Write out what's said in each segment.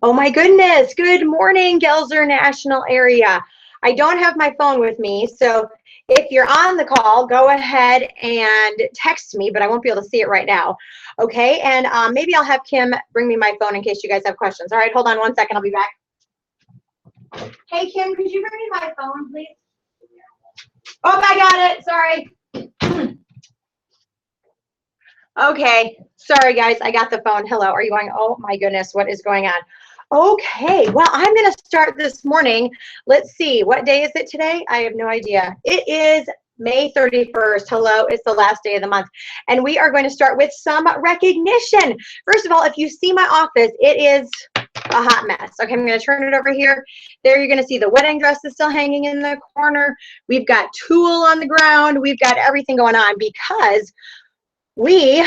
Oh my goodness. Good morning, Gelser National Area. I don't have my phone with me, so if you're on the call, go ahead and text me, but I won't be able to see it right now. Okay, and maybe I'll have Kim bring me my phone in case you guys have questions. All right, hold on one second. I'll be back. Hey, Kim, could you bring me my phone, please? Oh, I got it. Sorry. Okay, sorry guys, I got the phone. Hello, are you going? Oh my goodness, what is going on? Okay, well, I'm going to start this morning. Let's see, what day is it today? I have no idea. It is May 31st. Hello, it's the last day of the month. And we are going to start with some recognition. First of all, if you see my office, it is a hot mess. Okay, I'm going to turn it over here. There you're going to see the wedding dress is still hanging in the corner. We've got tulle on the ground. We've got everything going on because we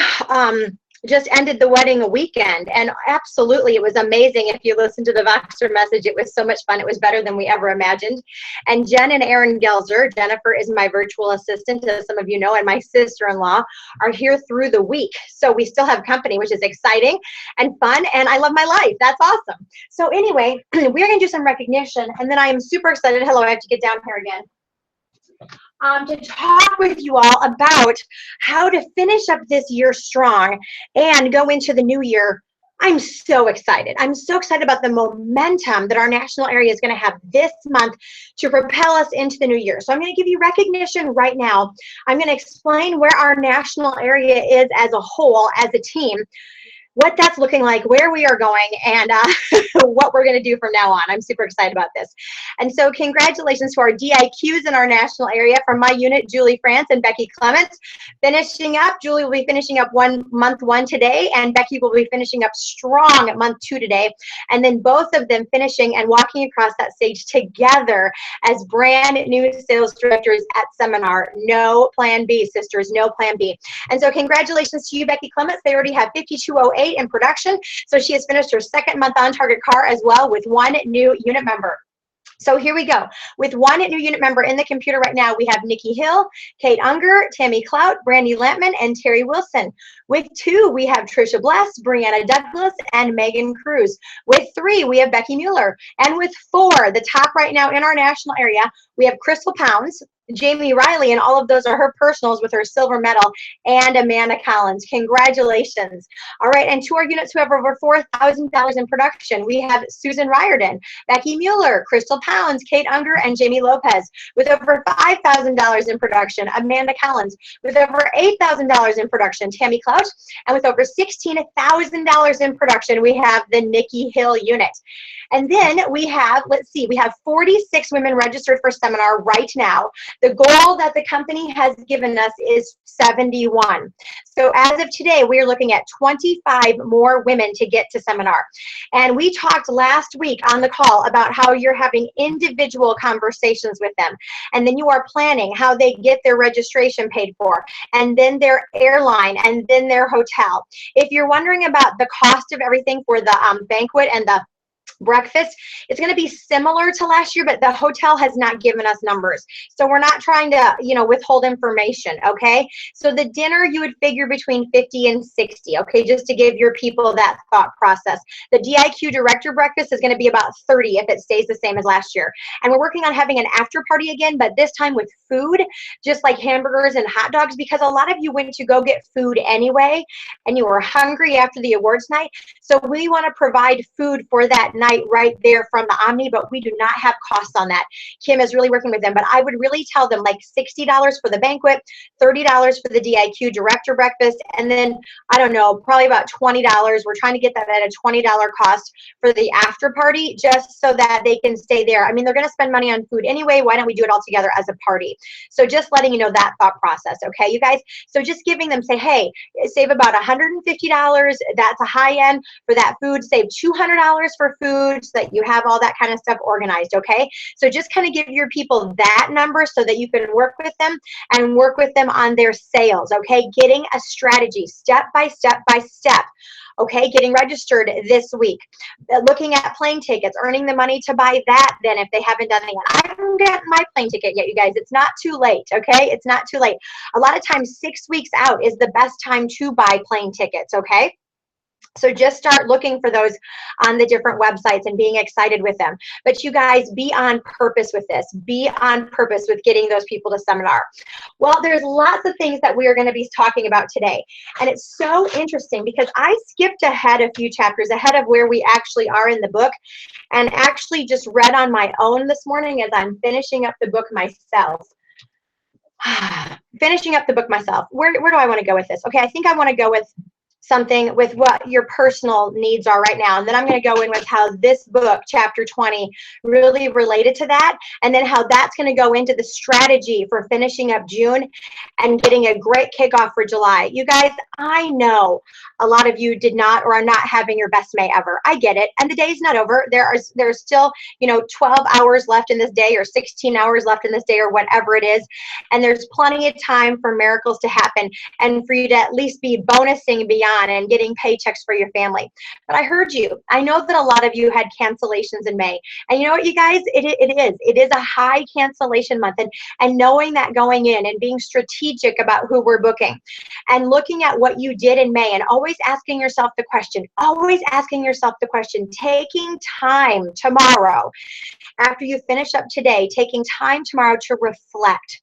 just ended the wedding weekend, and absolutely it was amazing. If you listen to the Voxer message, it was so much fun. It was better than we ever imagined. And Jen and Aaron Gelser, Jennifer is my virtual assistant, as some of you know, and my sister-in-law are here through the week. So we still have company, which is exciting and fun, and I love my life. That's awesome. So anyway, we're going to do some recognition, and then I am super excited. Hello, I have to get down here again. To talk with you all about how to finish up this year strong and go into the new year. I'm so excited. I'm so excited about the momentum that our national area is going to have this month to propel us into the new year. So I'm going to give you recognition right now. I'm going to explain where our national area is as a whole, as a team, what that's looking like, where we are going, and what we're going to do from now on. I'm super excited about this. And so congratulations to our DIQs in our national area. From my unit, Julie France and Becky Clements. Finishing up, Julie will be finishing up month one today, and Becky will be finishing up strong month 2 today. And then both of them finishing and walking across that stage together as brand new sales directors at Seminar. No plan B, sisters, no plan B. And so congratulations to you, Becky Clements. They already have 5208 in production. So she has finished her second month on target car as well with 1 new unit member. So here we go. With 1 new unit member in the computer right now, we have Nikki Hill, Kate Unger, Tammy Clout, Brandy Lampman, and Terry Wilson. With 2, we have Trisha Bless, Brianna Douglas, and Megan Cruz. With 3, we have Becky Mueller. And with 4, the top right now in our national area, we have Crystal Pounds, Jamie Riley, and all of those are her personals with her silver medal, and Amanda Collins. Congratulations. All right, and to our units who have over $4,000 in production, we have Susan Riordan, Becky Mueller, Crystal Pounds, Kate Unger, and Jamie Lopez. With over $5,000 in production, Amanda Collins. With over $8,000 in production, Tammy Clout. And with over $16,000 in production, we have the Nikki Hill unit. And then we have, let's see, we have 46 women registered for Seminar right now. The goal that the company has given us is 71. So as of today, we are looking at 25 more women to get to Seminar. And we talked last week on the call about how you're having individual conversations with them. And then you are planning how they get their registration paid for, and then their airline, and then their hotel. If you're wondering about the cost of everything for the banquet and the breakfast, it's going to be similar to last year, but the hotel has not given us numbers. So we're not trying to, withhold information, okay? So the dinner, you would figure between 50 and 60, okay, just to give your people that thought process. The DIQ director breakfast is going to be about 30 if it stays the same as last year. And we're working on having an after party again, but this time with food, just like hamburgers and hot dogs, because a lot of you went to go get food anyway, and you were hungry after the awards night. So we want to provide food for that night right there from the Omni, but we do not have costs on that. Kim is really working with them, but I would really tell them like $60 for the banquet, $30 for the DIQ director breakfast, and then, I don't know, probably about $20. We're trying to get that at a $20 cost for the after party, just so that they can stay there. I mean, they're going to spend money on food anyway. Why don't we do it all together as a party? So just letting you know that thought process, okay, you guys? So just giving them, say, hey, save about $150. That's a high end for that food. Save $200 for food, so that you have all that kind of stuff organized, okay? So just kind of give your people that number so that you can work with them and work with them on their sales, okay? Getting a strategy step by step by step, okay? Getting registered this week, looking at plane tickets, earning the money to buy that then if they haven't done it yet. I haven't gotten my plane ticket yet, you guys. It's not too late, okay? It's not too late. A lot of times 6 weeks out is the best time to buy plane tickets, okay? So just start looking for those on the different websites and being excited with them. But you guys, be on purpose with this. Be on purpose with getting those people to seminar. Well, there's lots of things that we are going to be talking about today. And it's so interesting because I skipped ahead a few chapters ahead of where we actually are in the book, and actually just read on my own this morning as I'm finishing up the book myself. Finishing up the book myself. Where do I want to go with this? Okay, I think I want to go with something with what your personal needs are right now. And then I'm going to go in with how this book, chapter 20, really related to that. And then how that's going to go into the strategy for finishing up June and getting a great kickoff for July. You guys, I know a lot of you did not or are not having your best May ever. I get it. And the day's not over. There's still, 12 hours left in this day, or 16 hours left in this day, or whatever it is. And there's plenty of time for miracles to happen and for you to at least be bonusing beyond and getting paychecks for your family. But I heard you. I know that a lot of you had cancellations in May. And you know what, you guys? It is a high cancellation month. And knowing that going in and being strategic about who we're booking and looking at what you did in May and always asking yourself the question, taking time tomorrow after you finish up today, taking time tomorrow to reflect.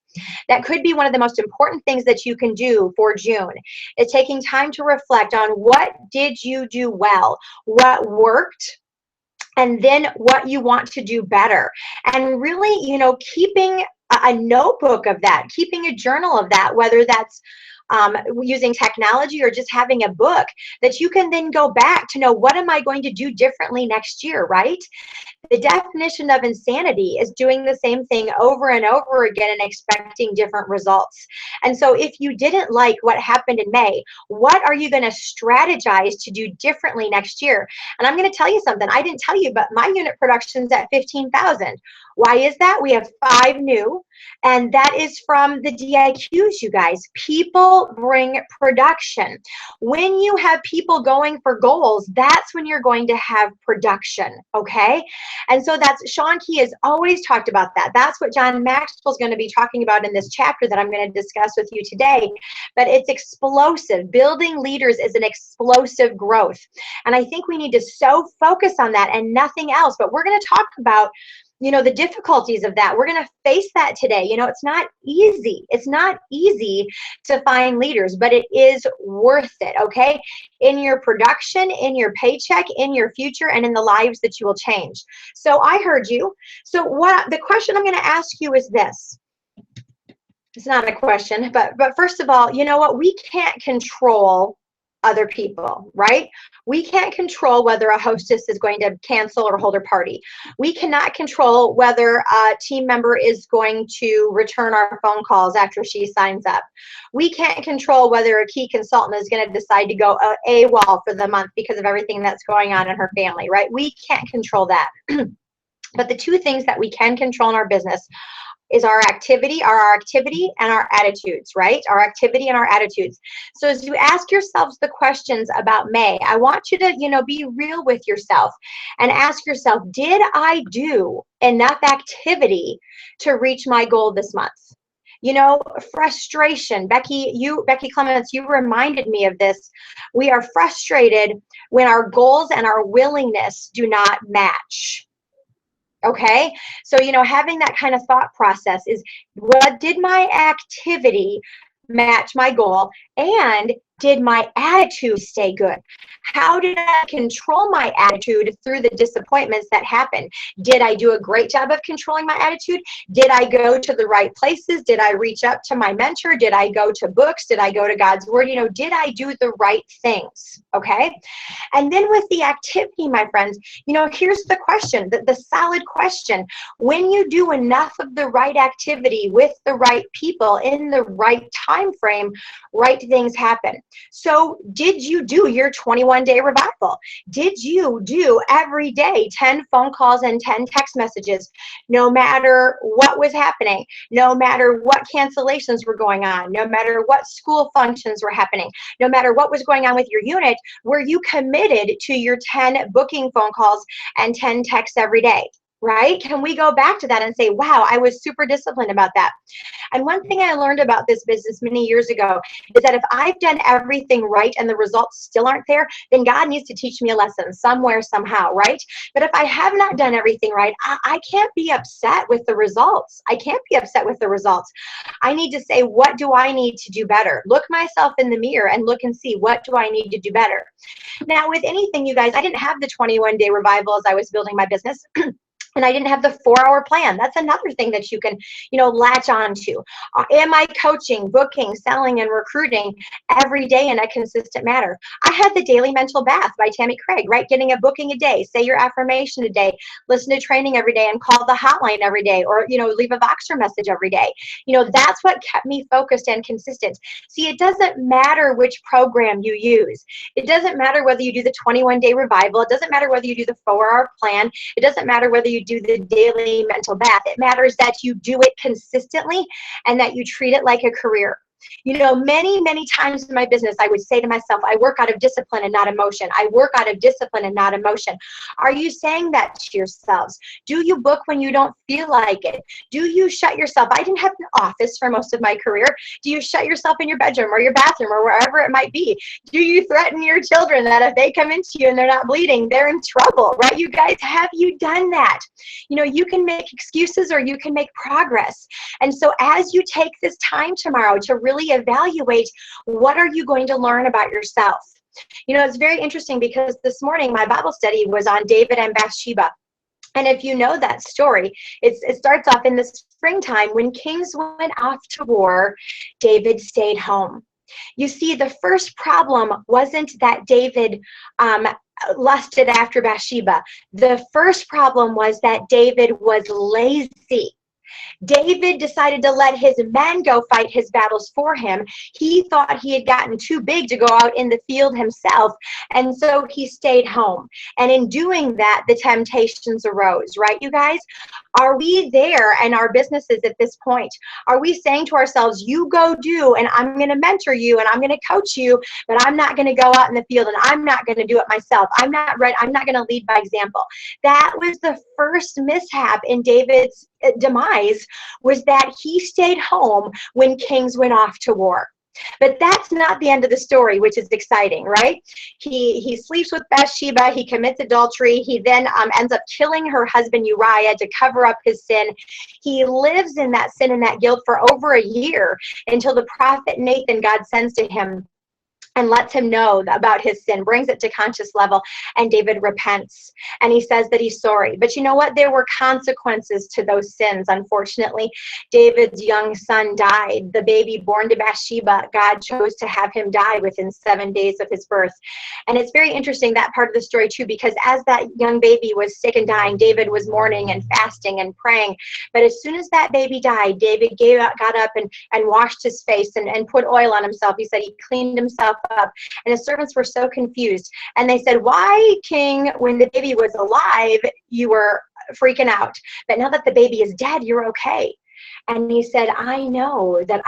That could be one of the most important things that you can do for June, is taking time to reflect on what did you do well, what worked, and then what you want to do better. And really, keeping a notebook of that, keeping a journal of that, whether that's using technology or just having a book that you can then go back to know, what am I going to do differently next year, right? The definition of insanity is doing the same thing over and over again and expecting different results. And so if you didn't like what happened in May, what are you going to strategize to do differently next year? And I'm going to tell you something. I didn't tell you, but my unit production's at 15,000. Why is that? We have 5 new, and that is from the DIQs, you guys. People bring production. When you have people going for goals, that's when you're going to have production, okay? And so that's, Sean Key has always talked about that. That's what John Maxwell's going to be talking about in this chapter that I'm going to discuss with you today. But it's explosive. Building leaders is an explosive growth. And I think we need to so focus on that and nothing else. But we're going to talk about the difficulties of that. We're going to face that today. It's not easy. It's not easy to find leaders, but it is worth it, okay? In your production, in your paycheck, in your future, and in the lives that you will change. So I heard you. So the question I'm going to ask you is this. It's not a question, but first of all, you know what? We can't control other people, right? We can't control whether a hostess is going to cancel or hold her party. We cannot control whether a team member is going to return our phone calls after she signs up. We can't control whether a key consultant is going to decide to go AWOL for the month because of everything that's going on in her family, right? We can't control that. But the 2 things that we can control in our business is our activity and our attitudes, right? Our activity and our attitudes. So as you ask yourselves the questions about May, I want you to, be real with yourself and ask yourself, did I do enough activity to reach my goal this month? Frustration. Becky Clements, you reminded me of this. We are frustrated when our goals and our willingness do not match. Okay, so having that kind of thought process is, what did my activity match my goal, and did my attitude stay good? How did I control my attitude through the disappointments that happened? Did I do a great job of controlling my attitude? Did I go to the right places? Did I reach up to my mentor? Did I go to books? Did I go to God's word? Did I do the right things? Okay. And then with the activity, my friends, here's the question, the solid question. When you do enough of the right activity with the right people in the right time frame, right things happen. So did you do your 21-day revival? Did you do every day 10 phone calls and 10 text messages, no matter what was happening, no matter what cancellations were going on, no matter what school functions were happening, no matter what was going on with your unit? Were you committed to your 10 booking phone calls and 10 texts every day? right? Can we go back to that and say, wow, I was super disciplined about that? And one thing I learned about this business many years ago is that if I've done everything right and the results still aren't there, then God needs to teach me a lesson somewhere, somehow, right? But if I have not done everything right, I can't be upset with the results. I can't be upset with the results. I need to say, what do I need to do better? Look myself in the mirror and look and see, what do I need to do better? Now, with anything, you guys, I didn't have the 21-day revival as I was building my business. And I didn't have the 4-hour plan. That's another thing that you can, latch on to. Am I coaching, booking, selling, and recruiting every day in a consistent manner? I had the Daily Mental Bath by Tammy Craig, right? Getting a booking a day, say your affirmation a day, listen to training every day, and call the hotline every day, or, leave a Voxer message every day. That's what kept me focused and consistent. See, it doesn't matter which program you use. It doesn't matter whether you do the 21-day revival. It doesn't matter whether you do the 4-hour plan. It doesn't matter whether you do the daily mental bath. It matters that you do it consistently and that you treat it like a career. Many, many times in my business, I would say to myself, I work out of discipline and not emotion. I work out of discipline and not emotion. Are you saying that to yourselves? Do you book when you don't feel like it? Do you shut yourself? I didn't have an office for most of my career. Do you shut yourself in your bedroom or your bathroom or wherever it might be? Do you threaten your children that if they come into you and they're not bleeding, they're in trouble, right? You guys, have you done that? You can make excuses or you can make progress. And so as you take this time tomorrow to really evaluate, what are you going to learn about yourself? It's very interesting because this morning my Bible study was on David and Bathsheba. And if you know that story, it starts off in the springtime when kings went off to war, David stayed home. You see, the first problem wasn't that David lusted after Bathsheba. The first problem was that David was lazy. David decided to let his men go fight his battles for him. He thought he had gotten too big to go out in the field himself, and so he stayed home. And in doing that, the temptations arose, right, you guys? Are we there in our businesses at this point? Are we saying to ourselves, you go do, and I'm going to mentor you, and I'm going to coach you, but I'm not going to go out in the field, and I'm not going to do it myself. I'm not going to lead by example. That was the first mishap in David's demise, was that he stayed home when kings went off to war. But that's not the end of the story, which is exciting, right? He sleeps with Bathsheba. He commits adultery. He then ends up killing her husband Uriah to cover up his sin. He lives in that sin and that guilt for over a year until the prophet Nathan, God sends to him and lets him know about his sin, brings it to conscious level, and David repents. And he says that he's sorry. But you know what? There were consequences to those sins, unfortunately. David's young son died. The baby born to Bathsheba, God chose to have him die within 7 days of his birth. And it's very interesting, that part of the story too, because as that young baby was sick and dying, David was mourning and fasting and praying. But as soon as that baby died, David got up and washed his face and put oil on himself. He said he cleaned himself up, and his servants were so confused, and they said, why, king, when the baby was alive you were freaking out, but now that the baby is dead you're okay? And he said, I know that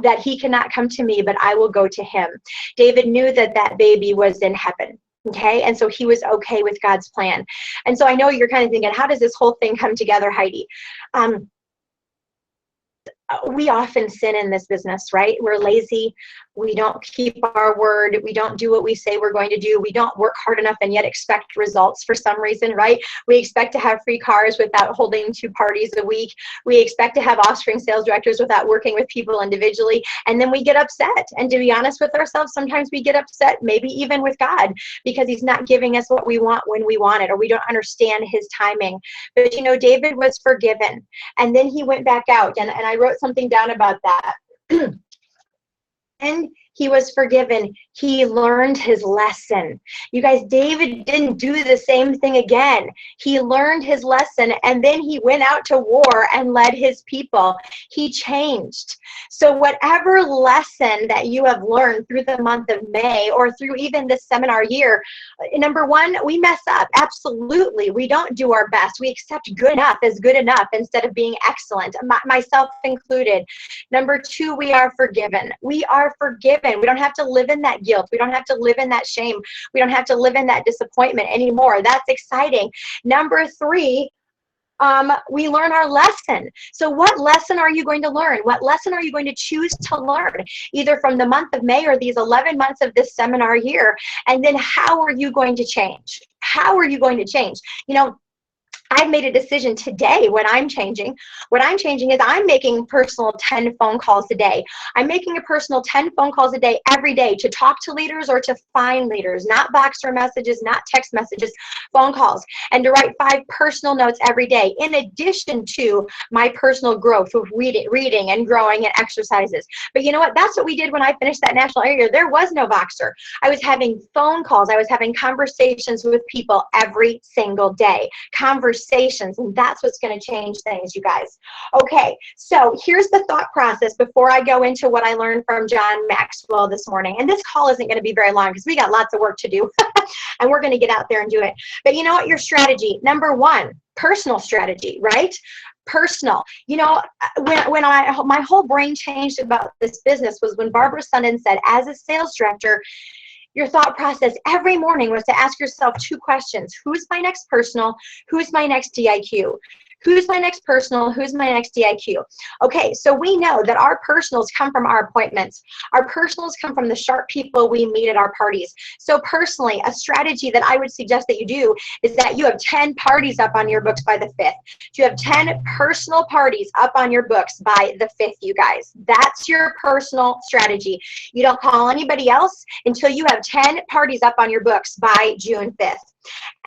that he cannot come to me, but I will go to him. David knew that that baby was in heaven. Okay, and so he was okay with God's plan. And so I know you're kind of thinking, how does this whole thing come together, Heidi? We often sin in this business, right? We're lazy. We don't keep our word. We don't do what we say we're going to do. We don't work hard enough and yet expect results for some reason, right? We expect to have free cars without holding 2 parties a week. We expect to have offspring sales directors without working with people individually. And then we get upset. And to be honest with ourselves, sometimes we get upset, maybe even with God, because he's not giving us what we want when we want it, or we don't understand his timing. But David was forgiven. And then he went back out, and I wrote something down about that. And he was forgiven. He learned his lesson. You guys, David didn't do the same thing again. He learned his lesson, and then he went out to war and led his people. He changed. So whatever lesson that you have learned through the month of May, or through even this seminar year, number one, we mess up. Absolutely. We don't do our best. We accept good enough as good enough instead of being excellent, myself included. Number two, we are forgiven. We are forgiven. We don't have to live in that guilt. We don't have to live in that shame. We don't have to live in that disappointment anymore. That's exciting. Number three, we learn our lesson. So what lesson are you going to learn? What lesson are you going to choose to learn, either from the month of May or these 11 months of this seminar year? And then how are you going to change? How are you going to change? You know, I've made a decision today when I'm changing. What I'm changing is I'm making personal 10 phone calls a day. I'm making a personal 10 phone calls a day every day to talk to leaders or to find leaders, not Voxer messages, not text messages, phone calls, and to write 5 personal notes every day, in addition to my personal growth with reading and growing and exercises. But you know what? That's what we did when I finished that national area. There was no Voxer. I was having phone calls. I was having conversations with people every single day. Conversations, and that's what's going to change things, you guys. Okay, so here's the thought process before I go into what I learned from John Maxwell this morning. And this call isn't going to be very long because we got lots of work to do and we're going to get out there and do it. But you know what? Your strategy, number 1, personal strategy, right? Personal. You know, when my whole brain changed about this business was when Barbara Sundin said, as a sales director, your thought process every morning was to ask yourself 2 questions. Who's my next personal? Who's my next DIQ? Who's my next personal? Who's my next DIQ? Okay, so we know that our personals come from our appointments. Our personals come from the sharp people we meet at our parties. So personally, a strategy that I would suggest that you do is that you have 10 parties up on your books by the 5th. You have 10 personal parties up on your books by the 5th, you guys. That's your personal strategy. You don't call anybody else until you have 10 parties up on your books by June 5th.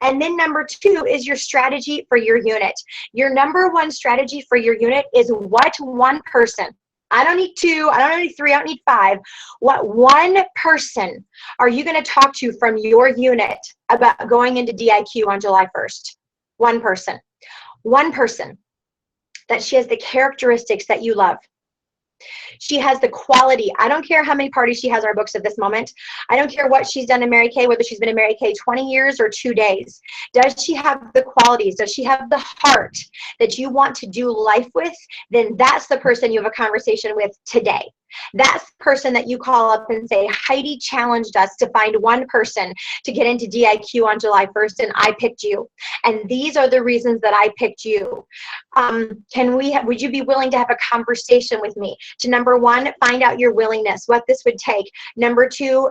And then number 2 is your strategy for your unit. Your number 1 strategy for your unit is what one person, I don't need 2, I don't need 3, I don't need 5. What one person are you going to talk to from your unit about going into DIQ on July 1st? One person. One person. That she has the characteristics that you love. She has the quality. I don't care how many parties she has on our books at this moment. I don't care what she's done in Mary Kay, whether she's been in Mary Kay 20 years or 2 days. Does she have the qualities? Does she have the heart that you want to do life with? Then that's the person you have a conversation with today. That's the person that you call up and say, Heidi challenged us to find one person to get into DIQ on July 1st, and I picked you. And these are the reasons that I picked you. Would you be willing to have a conversation with me to, number 1, find out your willingness, what this would take. Number 2,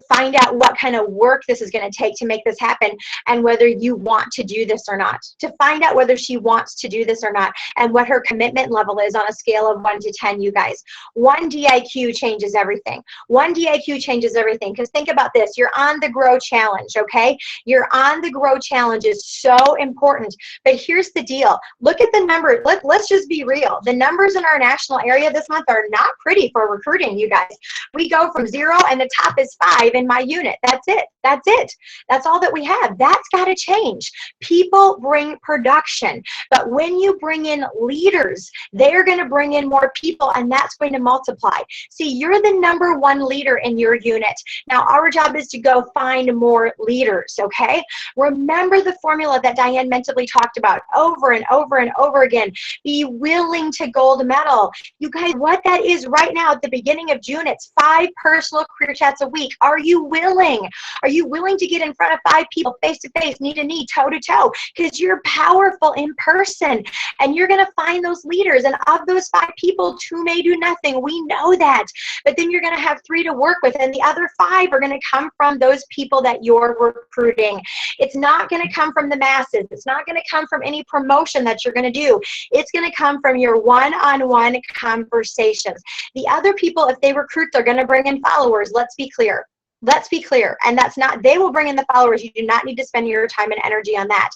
find out what kind of work this is going to take to make this happen and whether you want to do this or not. To find out whether she wants to do this or not and what her commitment level is on a scale of 1 to 10, you guys. 1 DIQ changes everything. 1 DIQ changes everything. Because think about this. You're on the Grow Challenge, okay? You're on the Grow Challenge is so important. But here's the deal. Look at the numbers. Let's just be real. The numbers in our national area this month are not pretty for recruiting, you guys. We go from 0 and the top is 5 in my unit. That's it. That's it. That's all that we have. That's got to change. People bring production. But when you bring in leaders, they're going to bring in more people, and that's going to multiply. See, you're the number 1 leader in your unit. Now, our job is to go find more leaders, okay? Remember the formula that Diane Mentably talked about over and over and over again. Be willing to gold medal. You guys, what that is right now at the beginning of June, it's 5 personal career chats a week. Are you willing? Are you willing to get in front of 5 people face to face, knee to knee, toe to toe? Because you're powerful in person, and you're going to find those leaders. And of those 5 people, 2 may do nothing. We know that. But then you're going to have 3 to work with, and the other 5 are going to come from those people that you're recruiting. It's not going to come from the masses. It's not going to come from any promotion that you're going to do. It's going to come from your one-on-one conversations. The other people, if they recruit, they're going to bring in followers. Let's be clear. Let's be clear. And that's not, they will bring in the followers. You do not need to spend your time and energy on that.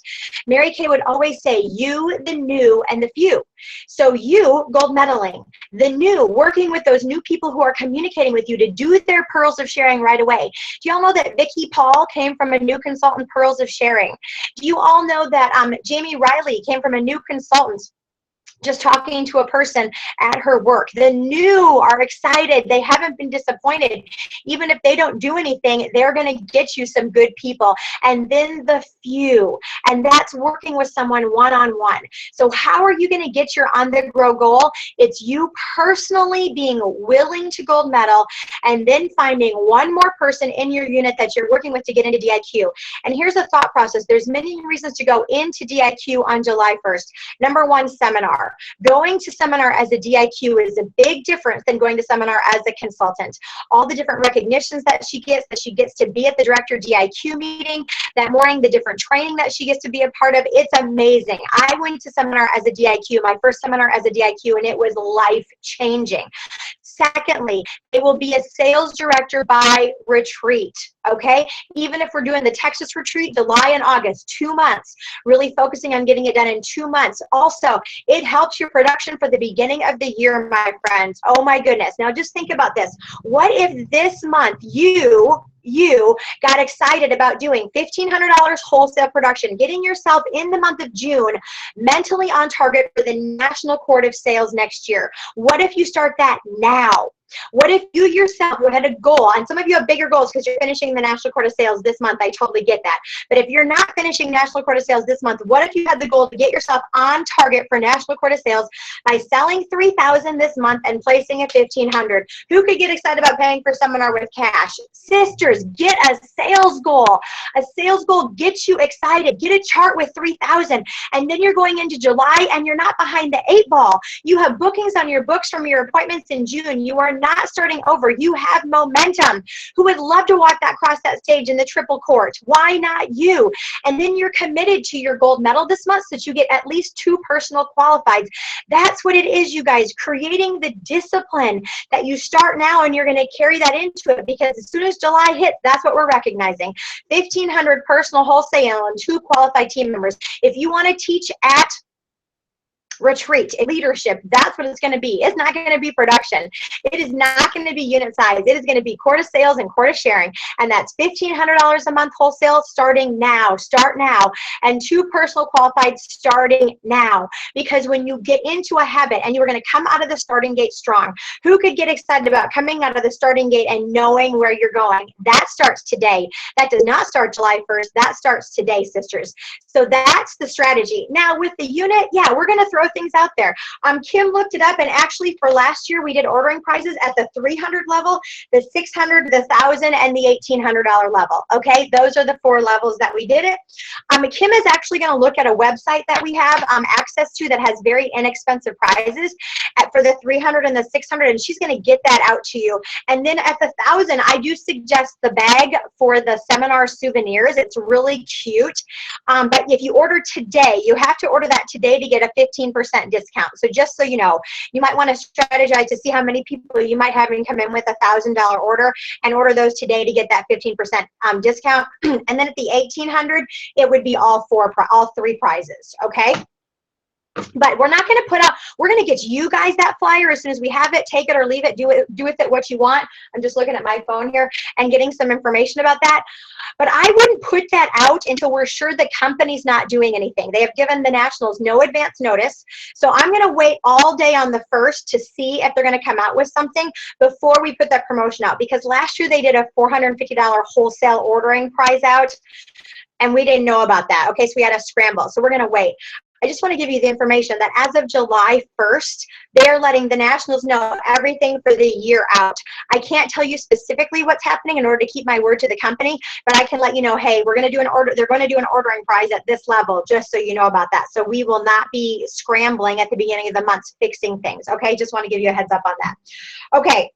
Mary Kay would always say, you, the new, and the few. So you, gold medaling, the new, working with those new people who are communicating with you to do their pearls of sharing right away. Do you all know that Vicki Paul came from a new consultant, Pearls of Sharing? Do you all know that Jamie Riley came from a new consultant, just talking to a person at her work. The new are excited. They haven't been disappointed. Even if they don't do anything, they're going to get you some good people. And then the few, and that's working with someone one-on-one. So how are you going to get your on the grow goal? It's you personally being willing to gold medal, and then finding one more person in your unit that you're working with to get into DIQ. And here's a thought process. There's many reasons to go into DIQ on July 1st. Number one, seminar. Going to seminar as a DIQ is a big difference than going to seminar as a consultant. All the different recognitions that she gets to be at the director DIQ meeting that morning, the different training that she gets to be a part of, it's amazing. I went to seminar as a DIQ, my first seminar as a DIQ, and it was life-changing. Secondly, it will be a sales director by retreat, okay? Even if we're doing the Texas retreat, July and August, 2 months, really focusing on getting it done in 2 months. Also, it helps your production for the beginning of the year, my friends. Oh my goodness. Now just think about this. What if this month you got excited about doing $1,500 wholesale production, getting yourself in the month of June mentally on target for the National Court of Sales next year? What if you start that now? What if you yourself had a goal, and some of you have bigger goals because you're finishing the National Court of Sales this month, I totally get that. But if you're not finishing National Court of Sales this month, what if you had the goal to get yourself on target for National Court of Sales by selling $3,000 this month and placing at $1,500? Who could get excited about paying for seminar with cash? Sisters, get a sales goal. A sales goal gets you excited. Get a chart with $3,000, and then you're going into July and you're not behind the 8 ball. You have bookings on your books from your appointments in June. You are not starting over. You have momentum. Who would love to walk that across that stage in the triple court? Why not you? And then you're committed to your gold medal this month so that you get at least 2 personal qualifieds. That's what it is, you guys, creating the discipline that you start now, and you're going to carry that into it, because as soon as July hits, that's what we're recognizing. 1,500 personal wholesale and 2 qualified team members. If you want to teach at retreat, leadership, that's what it's going to be. It's not going to be production. It is not going to be unit size. It is going to be court of sales and court of sharing. And that's $1,500 a month wholesale starting now. Start now. And 2 personal qualified starting now. Because when you get into a habit and you're going to come out of the starting gate strong, who could get excited about coming out of the starting gate and knowing where you're going? That starts today. That does not start July 1st. That starts today, sisters. So that's the strategy. Now with the unit, yeah, we're going to throw things out there. Kim looked it up, and actually for last year, we did ordering prizes at the $300 level, the $600, the $1,000, and the $1,800 level. Okay, those are the 4 levels that we did it. Kim is actually going to look at a website that we have access to that has very inexpensive prizes for the $300 and the $600, and she's going to get that out to you. And then at the $1,000, I do suggest the bag for the seminar souvenirs. It's really cute. But if you order today, you have to order that today to get a 15% discount. So just so you know, you might want to strategize to see how many people you might have come in with a $1,000 order, and order those today to get that 15% discount. And then at the $1,800, it would be all 3 prizes. Okay. But we're not going to put out, we're going to get you guys that flyer as soon as we have it. Take it or leave it. Do with it what you want. I'm just looking at my phone here and getting some information about that. But I wouldn't put that out until we're sure the company's not doing anything. They have given the nationals no advance notice. So I'm going to wait all day on the 1st to see if they're going to come out with something before we put that promotion out. Because last year they did a $450 wholesale ordering prize out, and we didn't know about that. Okay, so we had a scramble. So we're going to wait. I just want to give you the information that as of July 1st, they're letting the nationals know everything for the year out. I can't tell you specifically what's happening in order to keep my word to the company, but I can let you know, hey, we're going to do an order. They're going to do an ordering prize at this level, just so you know about that. So we will not be scrambling at the beginning of the month fixing things. Okay, just want to give you a heads up on that. Okay.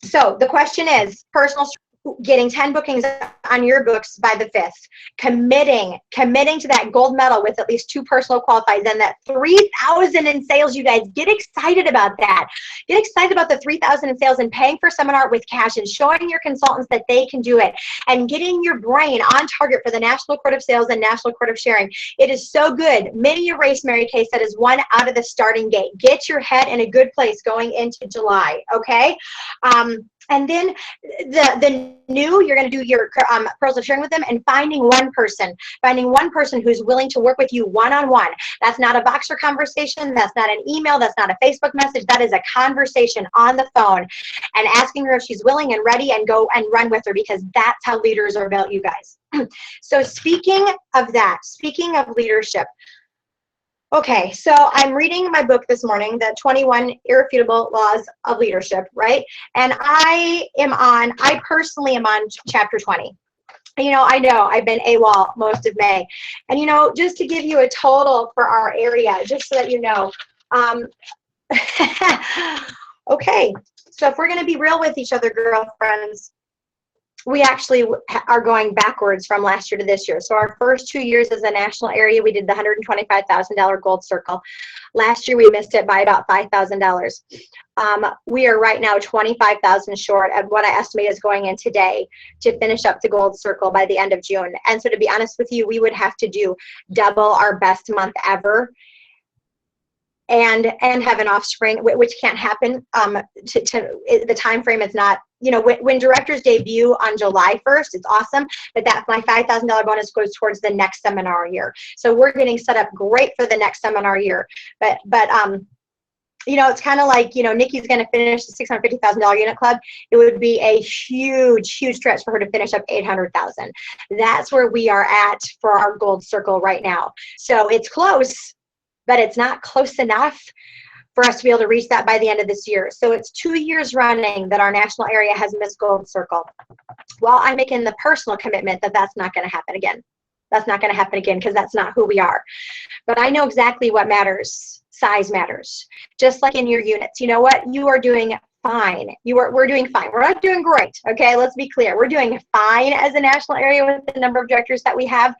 So the question is, getting 10 bookings on your books by the 5th, committing to that gold medal with at least 2 personal qualifieds, and that 3,000 in sales. You guys get excited about that. Get excited about the 3,000 in sales and paying for seminar with cash and showing your consultants that they can do it, and getting your brain on target for the National Court of Sales and National Court of Sharing. It is so good. Mini erase, Mary Kay said, is 1 out of the starting gate. Get your head in a good place going into July. Okay. And then the new, you're going to do your pearls of sharing with them, and finding one person who's willing to work with you one-on-one. That's not a Voxer conversation. That's not an email. That's not a Facebook message. That is a conversation on the phone, and asking her if she's willing and ready, and go and run with her, because that's how leaders are built, you guys. So speaking of that, speaking of leadership, okay, so I'm reading my book this morning, the 21 Irrefutable Laws of Leadership, right? And I personally am on chapter 20. You know I've been AWOL most of May. And, just to give you a total for our area, just so that you know, okay, so if we're going to be real with each other, girlfriends, we actually are going backwards from last year to this year. So our first 2 years as a national area, we did the $125,000 gold circle. Last year, we missed it by about $5,000. We are right now 25,000 short of what I estimate is going in today to finish up the gold circle by the end of June. And so to be honest with you, we would have to do double our best month ever, and have an offspring, which can't happen. The time frame is not, when directors debut on July 1st, it's awesome, but that's my $5,000 bonus goes towards the next seminar year. So we're getting set up great for the next seminar year. But it's kind of like, Nikki's going to finish the $650,000 unit club. It would be a huge, huge stretch for her to finish up 800,000. That's where we are at for our gold circle right now. So it's close, but it's not close enough for us to be able to reach that by the end of this year. So it's 2 years running that our national area has missed gold circle. Well, I'm making the personal commitment that that's not going to happen again. That's not going to happen again, because that's not who we are. But I know exactly what matters. Size matters. Just like in your units. You know what? You are doing fine. We're doing fine. We're not doing great. Okay, let's be clear. We're doing fine as a national area with the number of directors that we have,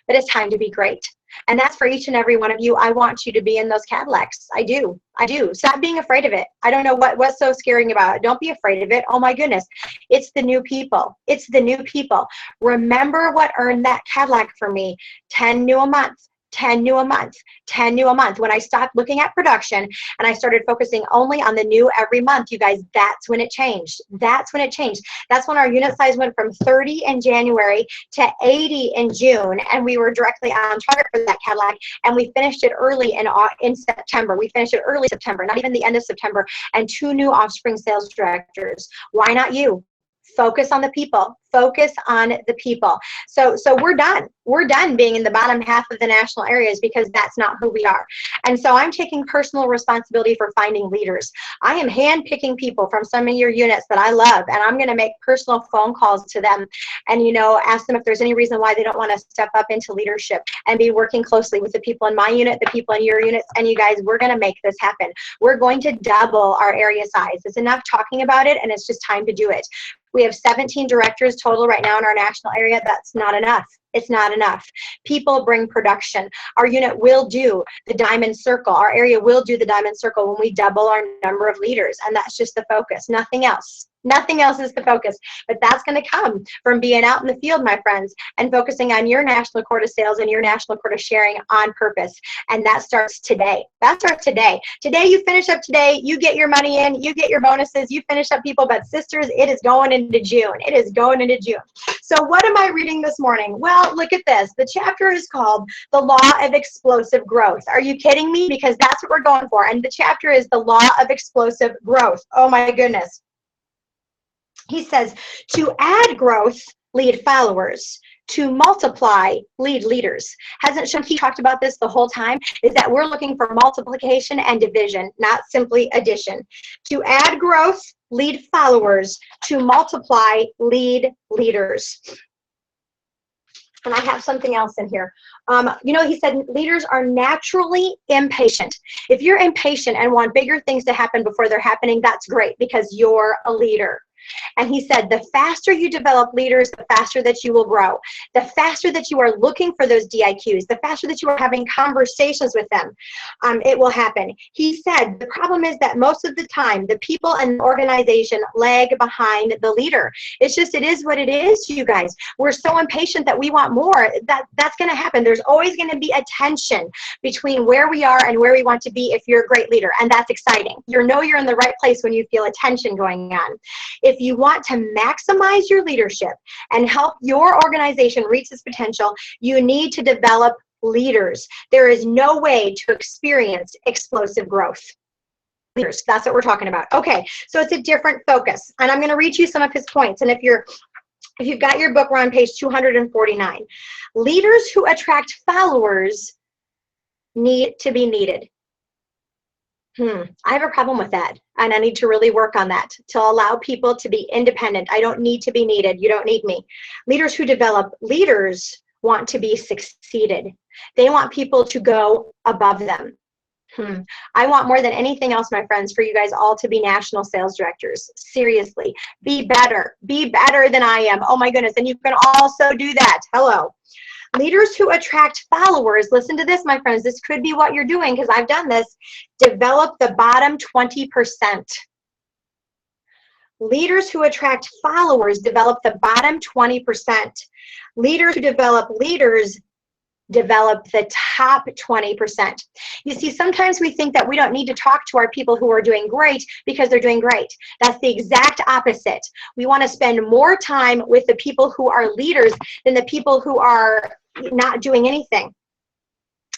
but it's time to be great. And that's for each and every one of you. I want you to be in those Cadillacs. I do. Stop being afraid of it. I don't know what's so scaring about it. Don't be afraid of it. Oh my goodness. It's the new people. It's the new people. Remember what earned that Cadillac for me? 10 new a month. 10 new a month, 10 new a month. When I stopped looking at production and I started focusing only on the new every month, you guys, that's when it changed. That's when it changed. That's when our unit size went from 30 in January to 80 in June, and we were directly on target for that Cadillac, and we finished it early in September. We finished it early September, not even the end of September, and 2 new offspring sales directors. Why not you? Focus on the people. Focus on the people. So we're done. We're done being in the bottom half of the national areas, because that's not who we are. And so I'm taking personal responsibility for finding leaders. I am handpicking people from some of your units that I love, and I'm going to make personal phone calls to them and, ask them if there's any reason why they don't want to step up into leadership and be working closely with the people in my unit, the people in your units. And you guys, we're going to make this happen. We're going to double our area size. It's enough talking about it, and it's just time to do it. We have 17 directors total right now in our national area. That's not enough. It's not enough. People bring production. Our unit will do the diamond circle. Our area will do the diamond circle when we double our number of leaders. And that's just the focus. Nothing else. Nothing else is the focus. But that's going to come from being out in the field, my friends, and focusing on your national quota sales and your national quota sharing on purpose. And that starts today. That starts today. Today, you finish up today. You get your money in. You get your bonuses. You finish up, people. But sisters, it is going into June. It is going into June. So what am I reading this morning? Well, look at this. The chapter is called The Law of Explosive Growth. Are you kidding me? Because that's what we're going for. And the chapter is The Law of Explosive Growth. Oh, my goodness. He says, to add growth, lead followers. To multiply, lead leaders. Hasn't Shunki talked about this the whole time? Is that we're looking for multiplication and division, not simply addition. To add growth, lead followers. To multiply, lead leaders. And I have something else in here. He said leaders are naturally impatient. If you're impatient and want bigger things to happen before they're happening, that's great, because you're a leader. And he said, the faster you develop leaders, the faster that you will grow. The faster that you are looking for those DIQs, the faster that you are having conversations with them, it will happen. He said, the problem is that most of the time, the people and the organization lag behind the leader. It's just, it is what it is, you guys. We're so impatient that we want more. That's going to happen. There's always going to be a tension between where we are and where we want to be if you're a great leader. And that's exciting. You're in the right place when you feel a tension going on. if you want to maximize your leadership and help your organization reach its potential, you need to develop leaders. There is no way to experience explosive growth. Leaders, that's what we're talking about. Okay, so it's a different focus. And I'm going to read you some of his points. And if you've got your book, we're on page 249. Leaders who attract followers need to be needed. I have a problem with that, and I need to really work on that to allow people to be independent. I don't need to be needed. You don't need me. Leaders who develop leaders want to be succeeded. They want people to go above them. I want more than anything else, my friends, for you guys all to be national sales directors. Seriously, be better than I am. Oh my goodness, and you can also do that. Hello. Leaders who attract followers, listen to this, my friends. This could be what you're doing because I've done this. Develop the bottom 20%. Leaders who attract followers develop the bottom 20%. Leaders who develop leaders develop the top 20%. You see, sometimes we think that we don't need to talk to our people who are doing great because they're doing great. That's the exact opposite. We want to spend more time with the people who are leaders than the people who are not doing anything.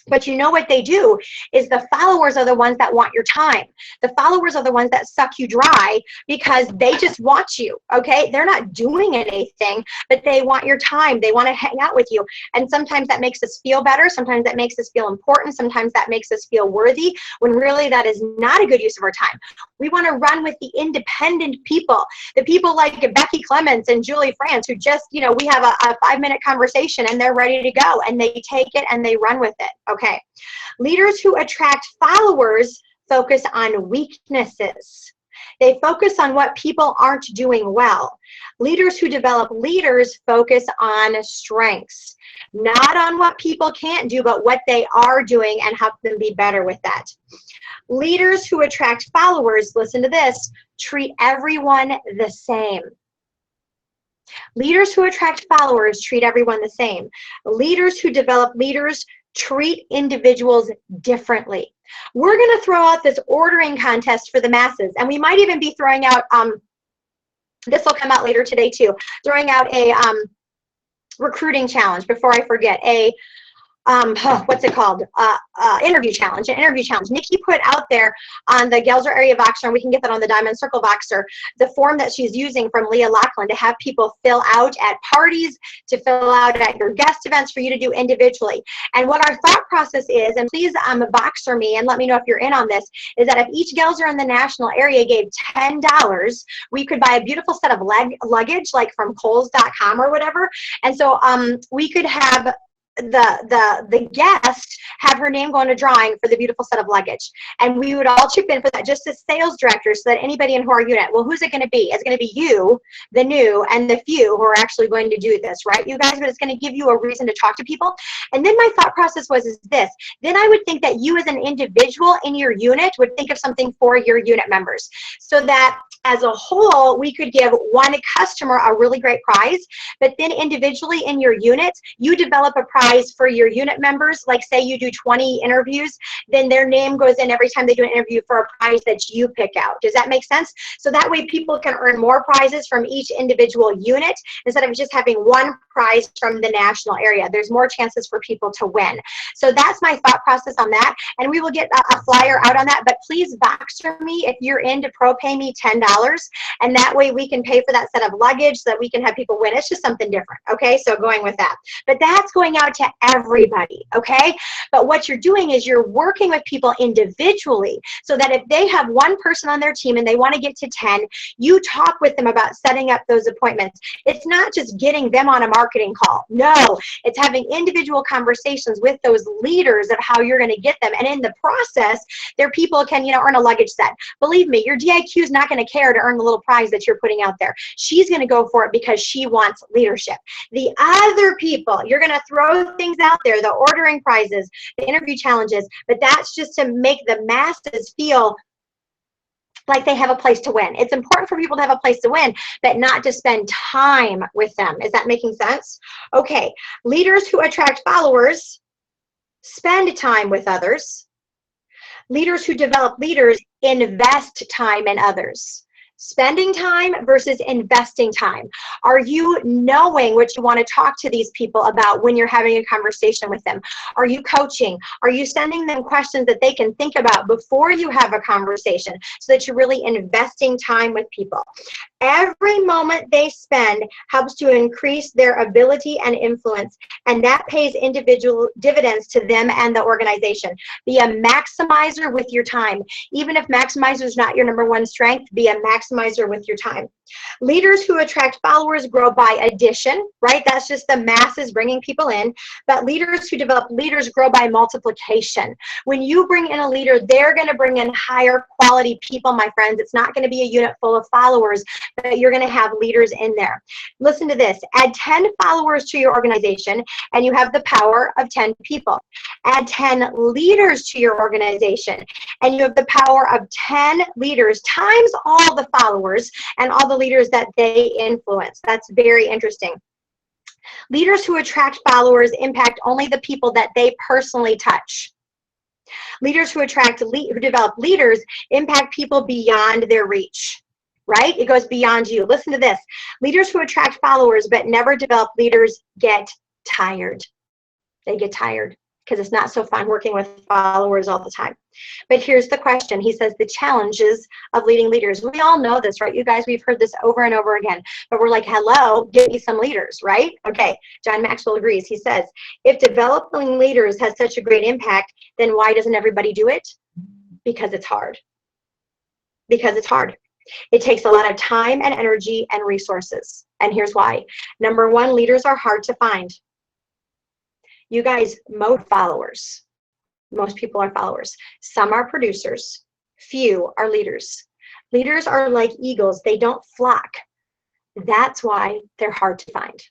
But you know what they do is the followers are the ones that want your time. The followers are the ones that suck you dry because they just want you, okay? They're not doing anything, but they want your time. They want to hang out with you. And sometimes that makes us feel better. Sometimes that makes us feel important. Sometimes that makes us feel worthy when really that is not a good use of our time. We want to run with the independent people, the people like Becky Clements and Julie France who just, we have a 5-minute conversation and they're ready to go and they take it and they run with it. Okay. Leaders who attract followers focus on weaknesses. They focus on what people aren't doing well. Leaders who develop leaders focus on strengths, not on what people can't do, but what they are doing and help them be better with that. Leaders who attract followers, listen to this, treat everyone the same. Leaders who attract followers treat everyone the same. Leaders who develop leaders treat individuals differently. We're going to throw out this ordering contest for the masses, and we might even be throwing out, this will come out later today too, throwing out a recruiting challenge before I forget, what's it called? Interview challenge, an interview challenge. Nikki put out there on the Gelser area Voxer, and we can get that on the Diamond Circle Voxer, the form that she's using from Leah Lachlan to have people fill out at parties, to fill out at your guest events for you to do individually. And what our thought process is, and please Voxer me and let me know if you're in on this, is that if each Gelser in the national area gave $10, we could buy a beautiful set of luggage, like from Kohl's.com or whatever. And so we could have the guest have her name go in a drawing for the beautiful set of luggage, and we would all chip in for that just as sales directors, so that anybody in our unit, well, who's it going to be? It's going to be you, the new, and the few who are actually going to do this, right, you guys? But it's going to give you a reason to talk to people. And then my thought process is this. Then I would think that you as an individual in your unit would think of something for your unit members, so that as a whole, we could give one customer a really great prize, but then individually in your unit, you develop a prize for your unit members. Like say you do 20 interviews, then their name goes in every time they do an interview for a prize that you pick out. Does that make sense? So that way people can earn more prizes from each individual unit instead of just having one prize from the national area. There's more chances for people to win. So that's my thought process on that. And we will get a flyer out on that, but please Voxer me if you're in to pay me $10. And that way we can pay for that set of luggage so that we can have people win. It's just something different, okay? So going with that. But that's going out to everybody, okay? But what you're doing is you're working with people individually so that if they have one person on their team and they want to get to 10, you talk with them about setting up those appointments. It's not just getting them on a marketing call. No, it's having individual conversations with those leaders of how you're going to get them. And in the process, their people can, earn a luggage set. Believe me, your DIQ is not going to care to earn the little prize that you're putting out there. She's going to go for it because she wants leadership. The other people, you're going to throw things out there, the ordering prizes, the interview challenges, but that's just to make the masses feel like they have a place to win. It's important for people to have a place to win, but not to spend time with them. Is that making sense? Okay, leaders who attract followers spend time with others. Leaders who develop leaders invest time in others. Spending time versus investing time. Are you knowing what you want to talk to these people about when you're having a conversation with them? Are you coaching? Are you sending them questions that they can think about before you have a conversation so that you're really investing time with people? Every moment they spend helps to increase their ability and influence, and that pays individual dividends to them and the organization. Be a maximizer with your time. Even if maximizer is not your number one strength, be a maximizer with your time. Leaders who attract followers grow by addition, right? That's just the masses bringing people in. But leaders who develop leaders grow by multiplication. When you bring in a leader, they're going to bring in higher quality people, my friends. It's not going to be a unit full of followers, but you're going to have leaders in there. Listen to this. Add 10 followers to your organization, and you have the power of 10 people. Add 10 leaders to your organization, and you have the power of 10 leaders times all the followers and all the leaders that they influence. That's very interesting. Leaders who attract followers impact only the people that they personally touch. Leaders who develop leaders impact people beyond their reach, right? It goes beyond you. Listen to this. Leaders who attract followers but never develop leaders get tired. They get tired because it's not so fun working with followers all the time. But here's the question. He says the challenges of leading leaders. We all know this, right? You guys, we've heard this over and over again, but we're like, hello, give me some leaders, right? Okay, John Maxwell agrees. He says, if developing leaders has such a great impact, then why doesn't everybody do it? Because it's hard. Because it's hard. It takes a lot of time and energy and resources. And here's why. Number one, leaders are hard to find. You guys, most followers. Most people are followers. Some are producers. Few are leaders. Leaders are like eagles. They don't flock. That's why they're hard to find.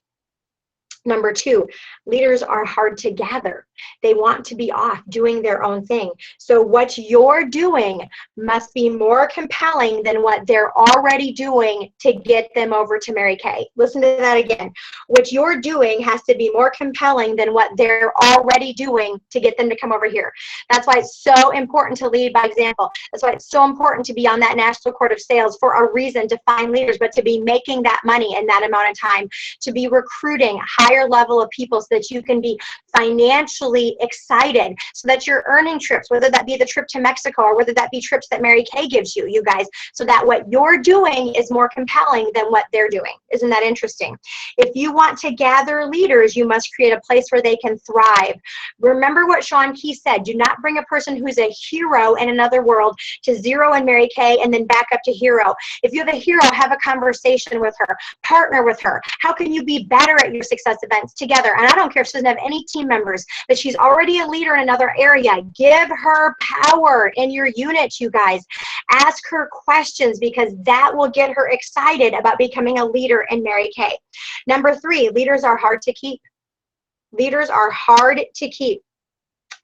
Number two, leaders are hard to gather. They want to be off doing their own thing. So what you're doing must be more compelling than what they're already doing to get them over to Mary Kay. Listen to that again. What you're doing has to be more compelling than what they're already doing to get them to come over here. That's why it's so important to lead by example. That's why it's so important to be on that National Court of Sales for a reason, to find leaders, but to be making that money in that amount of time, to be recruiting higher level of people so that you can be financially excited, so that you're earning trips, whether that be the trip to Mexico or whether that be trips that Mary Kay gives you, you guys, so that what you're doing is more compelling than what they're doing. Isn't that interesting? If you want to gather leaders, you must create a place where they can thrive. Remember what Sean Key said, do not bring a person who's a hero in another world to zero in Mary Kay and then back up to hero. If you have a hero, have a conversation with her, partner with her. How can you be better at your success events together? And I don't care if she doesn't have any team members, but she's already a leader in another area. Give her power in your unit, you guys. Ask her questions, because that will get her excited about becoming a leader in Mary Kay. Number three, leaders are hard to keep. Leaders are hard to keep.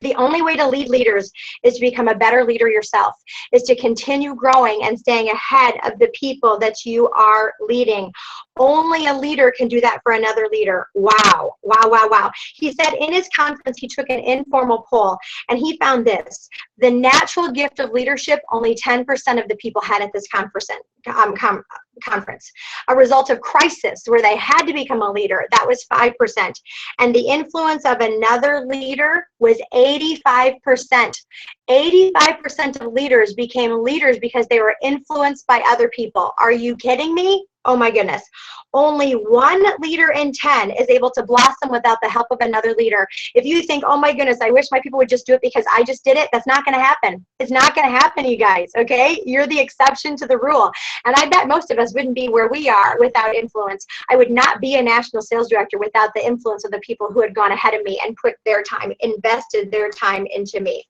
The only way to lead leaders is to become a better leader yourself, is to continue growing and staying ahead of the people that you are leading. Only a leader can do that for another leader. Wow, wow, wow, wow. He said in his conference, he took an informal poll, and he found this. The natural gift of leadership, only 10% of the people had at this conference. A result of crisis, where they had to become a leader, that was 5%. And the influence of another leader was 85%. 85% of leaders became leaders because they were influenced by other people. Are you kidding me? Oh my goodness. Only 1 leader in 10 is able to blossom without the help of another leader. If you think, oh my goodness, I wish my people would just do it because I just did it, that's not going to happen. It's not going to happen, you guys, okay? You're the exception to the rule. And I bet most of us wouldn't be where we are without influence. I would not be a national sales director without the influence of the people who had gone ahead of me and put their time, invested their time into me.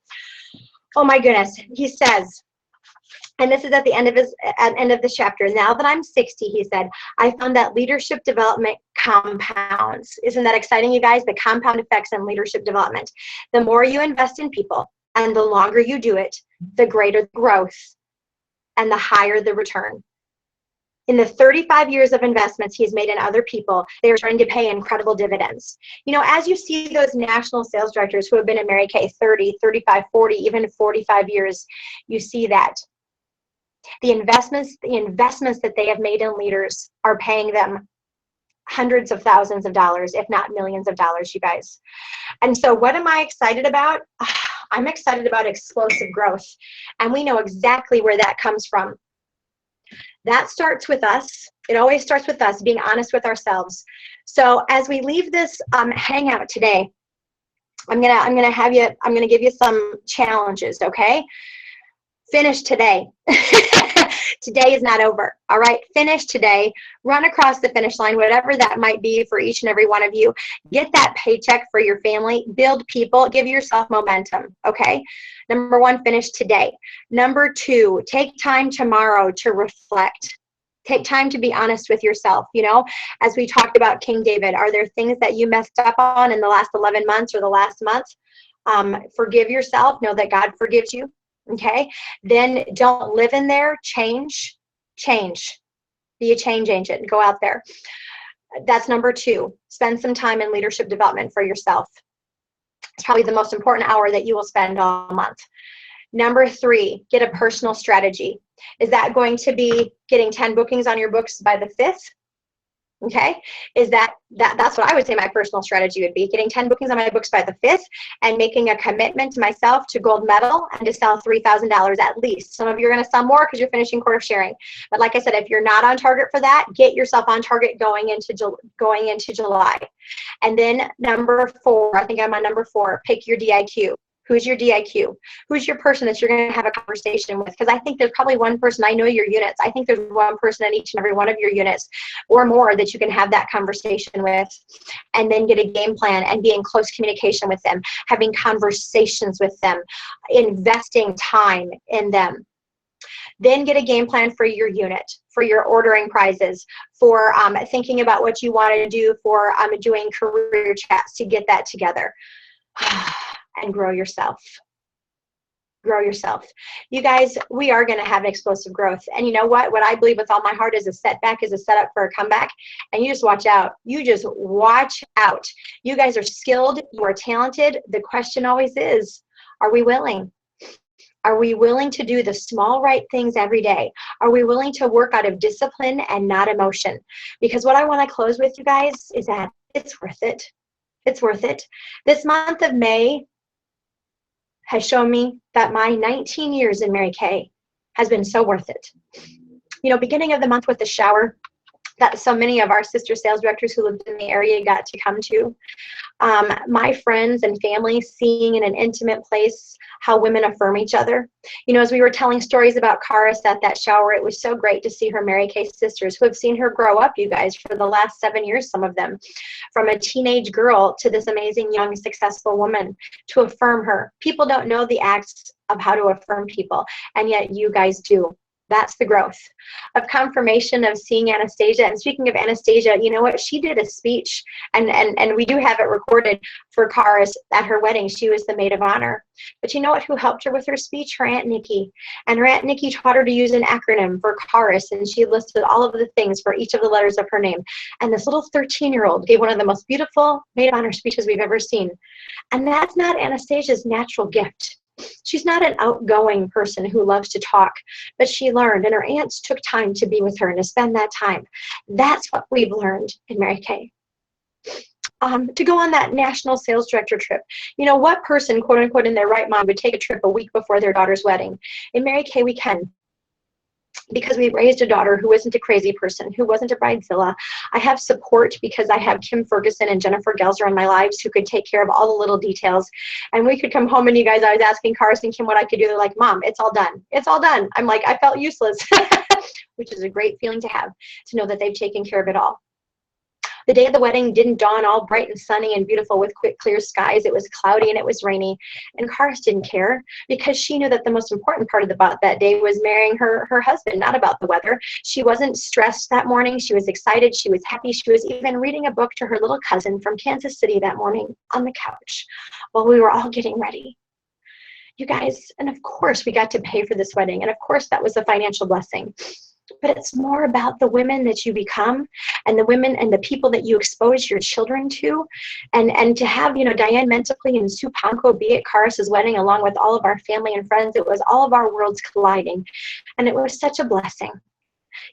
Oh my goodness. He says, and this is at the end of this chapter. Now that I'm 60, he said, I found that leadership development compounds. Isn't that exciting, you guys? The compound effects in leadership development. The more you invest in people and the longer you do it, the greater the growth and the higher the return. In the 35 years of investments he's made in other people, they are starting to pay incredible dividends. You know, as you see those national sales directors who have been in Mary Kay 30, 35, 40, even 45 years, you see that. The investments that they have made in leaders are paying them hundreds of thousands of dollars, if not millions of dollars, you guys. And so what am I excited about? I'm excited about explosive growth. And we know exactly where that comes from. That starts with us. It always starts with us being honest with ourselves. So as we leave this hangout today, I'm gonna give you some challenges, okay? Finish today. Today is not over. All right, finish today. Run across the finish line, whatever that might be for each and every one of you. Get that paycheck for your family. Build people. Give yourself momentum. Okay. Number one, finish today. Number two, take time tomorrow to reflect. Take time to be honest with yourself. You know, as we talked about King David, are there things that you messed up on in the last 11 months or the last month? Forgive yourself. Know that God forgives you. Okay, then don't live in there. Change. Be a change agent. Go out there. That's number two. Spend some time in leadership development for yourself. It's probably the most important hour that you will spend all month. Number three, get a personal strategy. Is that going to be getting 10 bookings on your books by the 5th? Okay, is that's what I would say my personal strategy would be, getting 10 bookings on my books by the 5th and making a commitment to myself to gold medal and to sell $3,000 at least. Some of you are going to sell more because you're finishing course sharing. But like I said, if you're not on target for that, get yourself on target going into July. And then number four, I think I'm on number 4, pick your DIQ. Who's your DIQ? Who's your person that you're going to have a conversation with? Because I think there's probably one person, I know your units, I think there's one person in each and every one of your units or more that you can have that conversation with, and then get a game plan and be in close communication with them, having conversations with them, investing time in them. Then get a game plan for your unit, for your ordering prizes, for thinking about what you want to do, for doing career chats to get that together. And grow yourself. Grow yourself. You guys, we are going to have explosive growth. And you know what? What I believe with all my heart is a setback is a setup for a comeback. And you just watch out. You just watch out. You guys are skilled. You are talented. The question always is, are we willing? Are we willing to do the small right things every day? Are we willing to work out of discipline and not emotion? Because what I want to close with, you guys, is that it's worth it. It's worth it. This month of May has shown me that my 19 years in Mary Kay has been so worth it. You know, beginning of the month with the shower that so many of our sister sales directors who lived in the area got to come to. My friends and family seeing in an intimate place how women affirm each other. You know, as we were telling stories about Karis at that shower, it was so great to see her Mary Kay sisters who have seen her grow up, you guys, for the last 7 years, some of them, from a teenage girl to this amazing young successful woman, to affirm her. People don't know the acts of how to affirm people, and yet you guys do. That's the growth of confirmation of seeing Anastasia. And speaking of Anastasia, you know what? She did a speech, and we do have it recorded for Karis at her wedding. She was the maid of honor. But you know what? Who helped her with her speech? Her Aunt Nikki. And her Aunt Nikki taught her to use an acronym for Karis, and she listed all of the things for each of the letters of her name. And this little 13-year-old gave one of the most beautiful maid of honor speeches we've ever seen. And that's not Anastasia's natural gift. She's not an outgoing person who loves to talk, but she learned, and her aunts took time to be with her and to spend that time. That's what we've learned in Mary Kay. To go on that national sales director trip. You know, what person, quote unquote, in their right mind would take a trip a week before their daughter's wedding? In Mary Kay, we can. Because we raised a daughter who isn't a crazy person, who wasn't a bridezilla. I have support because I have Kim Ferguson and Jennifer Gelser in my lives who could take care of all the little details. And we could come home and you guys, I was asking Karis and Kim what I could do. They're like, Mom, it's all done. It's all done. I'm like, I felt useless, which is a great feeling to have, to know that they've taken care of it all. The day of the wedding didn't dawn all bright and sunny and beautiful with quick, clear skies. It was cloudy and it was rainy. And Karis didn't care because she knew that the most important part of that day was marrying her husband, not about the weather. She wasn't stressed that morning. She was excited. She was happy. She was even reading a book to her little cousin from Kansas City that morning on the couch while we were all getting ready. You guys, and of course we got to pay for this wedding. And of course that was a financial blessing. but it's more about the women that you become and the women and the people that you expose your children to. And to have, Diane Mentally and Sue Ponko be at Karis's wedding along with all of our family and friends, it was all of our worlds colliding. And it was such a blessing.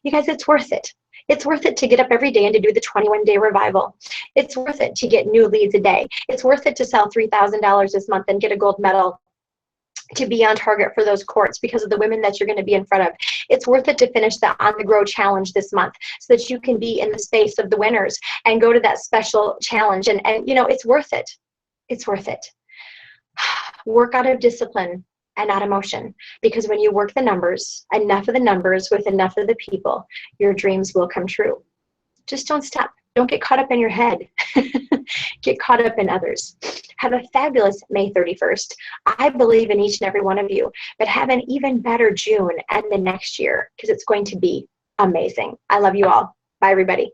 You guys, it's worth it. It's worth it to get up every day and to do the 21-day revival. It's worth it to get new leads a day. It's worth it to sell $3,000 this month and get a gold medal, to be on target for those courts because of the women that you're going to be in front of. It's worth it to finish the On the Grow challenge this month so that you can be in the space of the winners and go to that special challenge. And it's worth it. It's worth it. Work out of discipline and not emotion, because when you work the numbers, enough of the numbers with enough of the people, your dreams will come true. Just don't stop. Don't get caught up in your head. Get caught up in others. Have a fabulous May 31st. I believe in each and every one of you, but have an even better June and the next year, because it's going to be amazing. I love you all. Bye, everybody.